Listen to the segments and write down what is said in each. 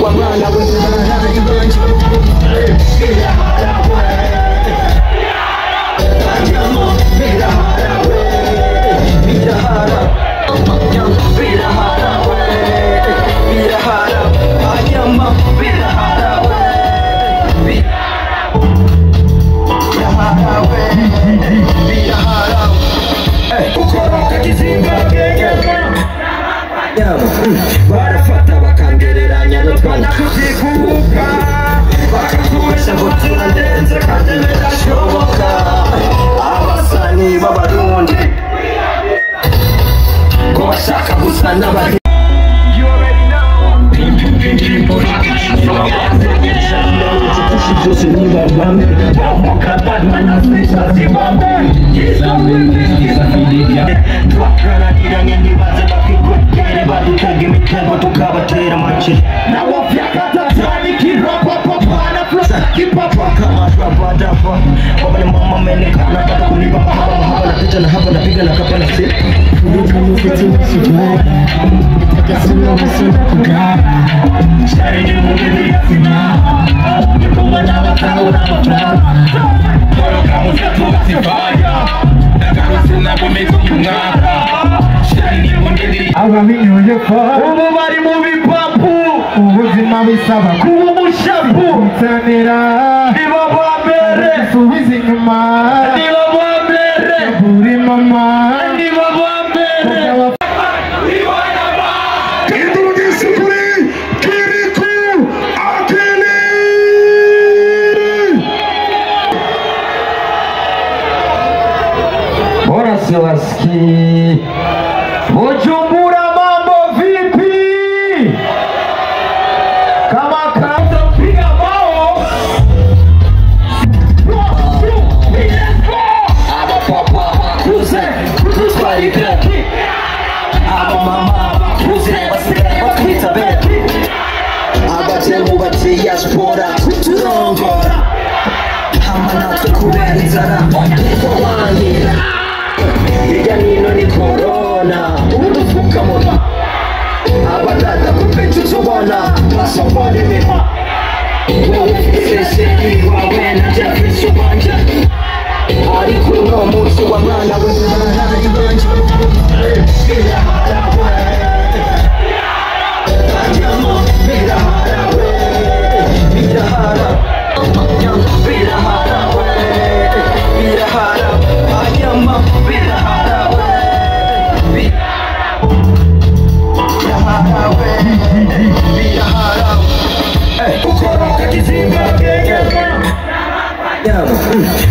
wa mwana w'Imana ibanje barafata bakangereranya n'utwana kuzikuka bakakubesha ngo turandenze kandi birashoboka abasani b'abarundi ko bashaka gusa n'abandi byose niba bamwe mukabana sisa zibambe twakaragiranye ntibaze bakigotera badutega imitego tukabatera make nawo vyakata cyane kirapapapana flota kipapa kama rabadafa wabale mama menekana kuliba haba na picha na haba na piga na kapa na sit kuruka mufiti msijwari takasuna masuna kugara shari ni mugeni ya fina nikumba na watao na matrama koro kama zetu wasifaya nakarusina kumezi yungara shari ni mugeni ababinyoye kwa ubu bari mu bipapu ubuzima bisaba kuba umushapu nsanira nibo bambere subiza inyuma nibo bambere buri mama nibo bambere Siwaski Bujumbura mambo vipi? Kama kaanza kupiga bao aba papa kuze kuswali peki aba mama kuze bakita beki aba temu bati ya spora kuturongora hamana tukubera inzara kwa wangira hirya nino ni corona udufuka muda abadada kupechuzo wana pasapori miha seseki wawe na jafisi wanje ariko uno munsi wa mwana w'Imana ibanje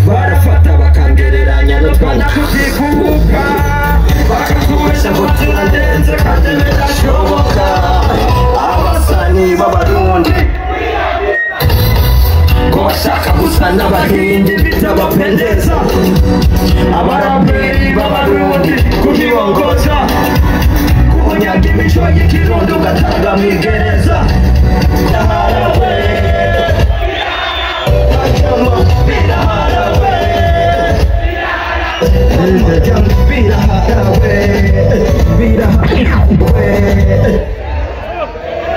barafata bakangereranya n'utwana kuzikuka bakakubesha ngo turandenze kandi birashoboka abasani b'abarundi ko bashaka gusa n'abahindi bitabapendeza abaraperi b'abarundi kukibongoza kunyaga imico y'ikirundo ugatanga mw'igereza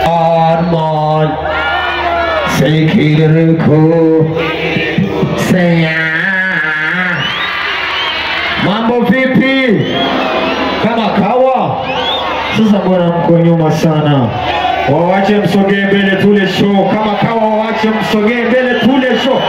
Arman Sekirku Saya mambo vipi kama kawa sasa bwana mko nyuma sana wawache msogee mbele tule show kama kawa wawache msogee mbele tule show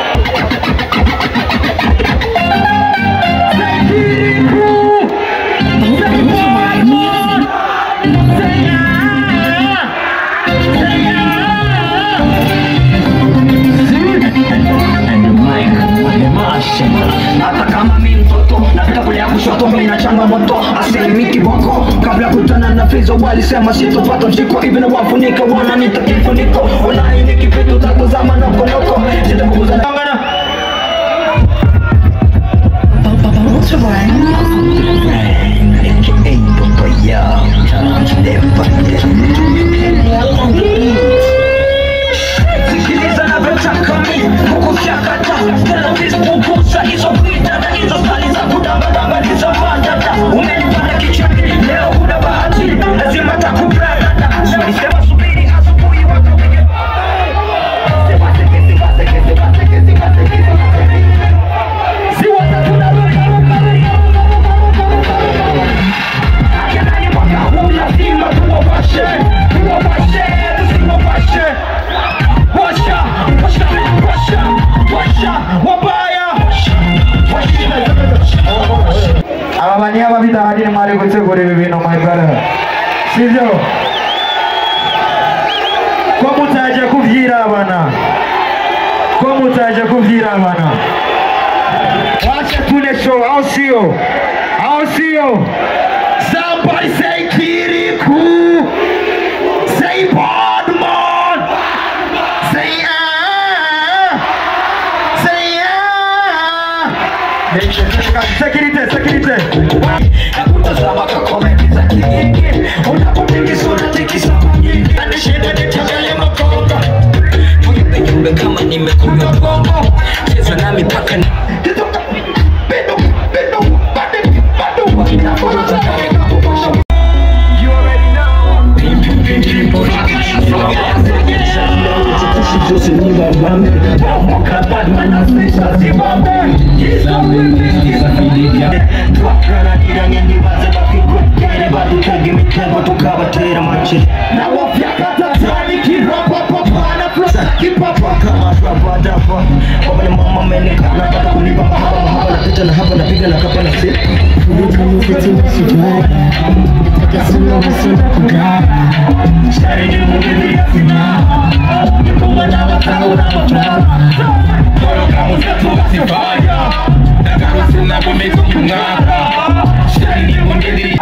hata kama mimi mtoto nataka kulia kushoto mimi na changamoto asili kiboko kabla kutana na fizo walisema sitopata mshiko even wafunika wananiita kifuniko online kipitu takuzama noko noko sitakuza ngana lazima takupenda, alisema subiri asubuhi watu kuyobora ibi bintu my brother sivyo ko mutaje kuvyirabana wacha tule show au sio somebody say Kirikou say Badman say Security. Nakutazama kwa comment za kingi. Unapotikisa unatikisa mwingine. Anishida nitangale makonga. Yumbe kama nimekunywa bongo. Cheza na mipaka ni kitoka. Bendo. You already know.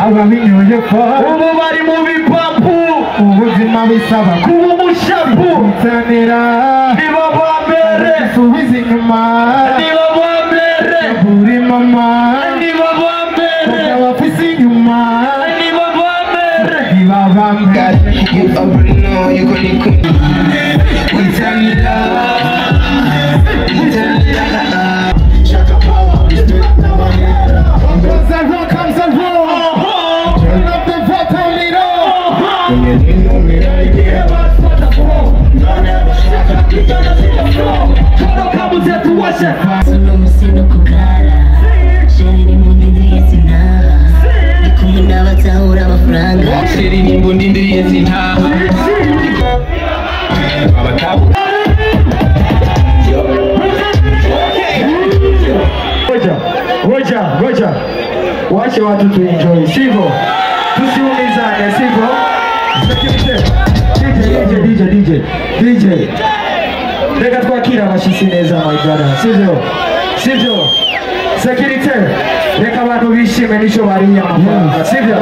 Ubu bari mu bipapu ubuzima bisaba kuba umushapu utanira nibo bambere subiza inyuma nibo bambere buri mama nibo bambere abafise inyuma nibo bambere nibo bambere you already know you gonna utanira shaka power comes and Roger, wache watu tu enjoy, sivyo? Tusiumizane, sivyo? DJ. Reka twakira abashitsi neza my brother, sivyo? Security, reka abantu bishime nico bariye amafaranga, sivyo?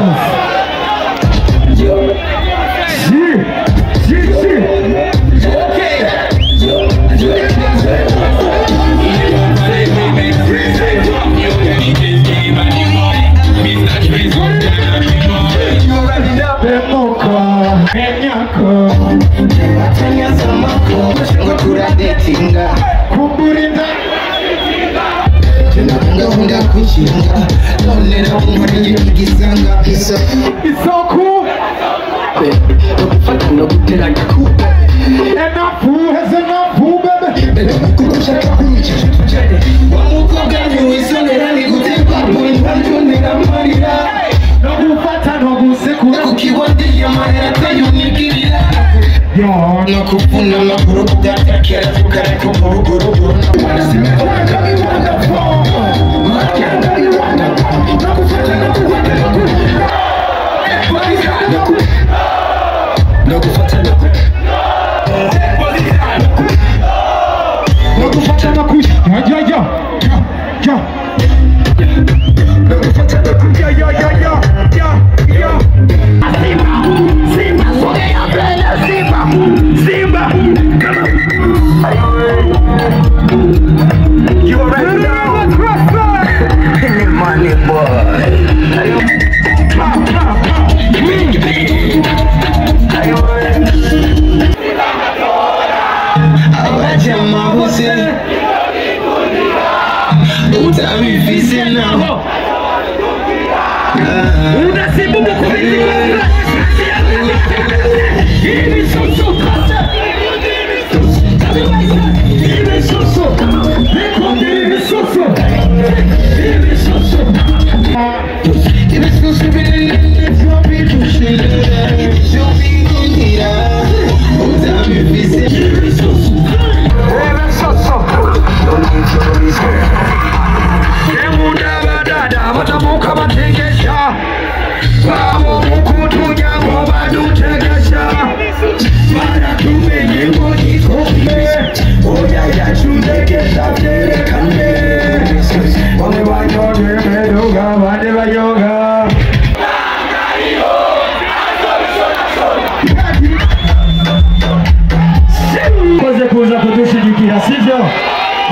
Rwanda sivyo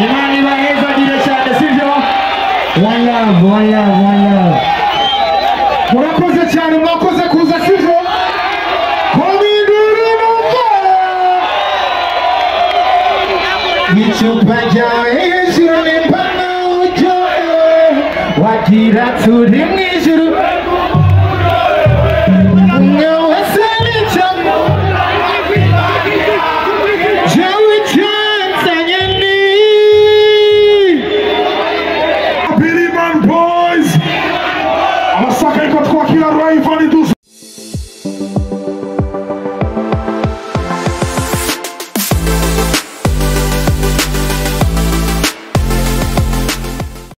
Imana ibaheza gire cyane sivyo One love murakoze cyane mwakoze kuza sivyo kominduri numva icupa ryawe hejuru n'impana ujyo wagira turi mu ijuru mwese n'icamo jewe cyansanye ni Billy Man Boys abasaka ariko twakira Rayvan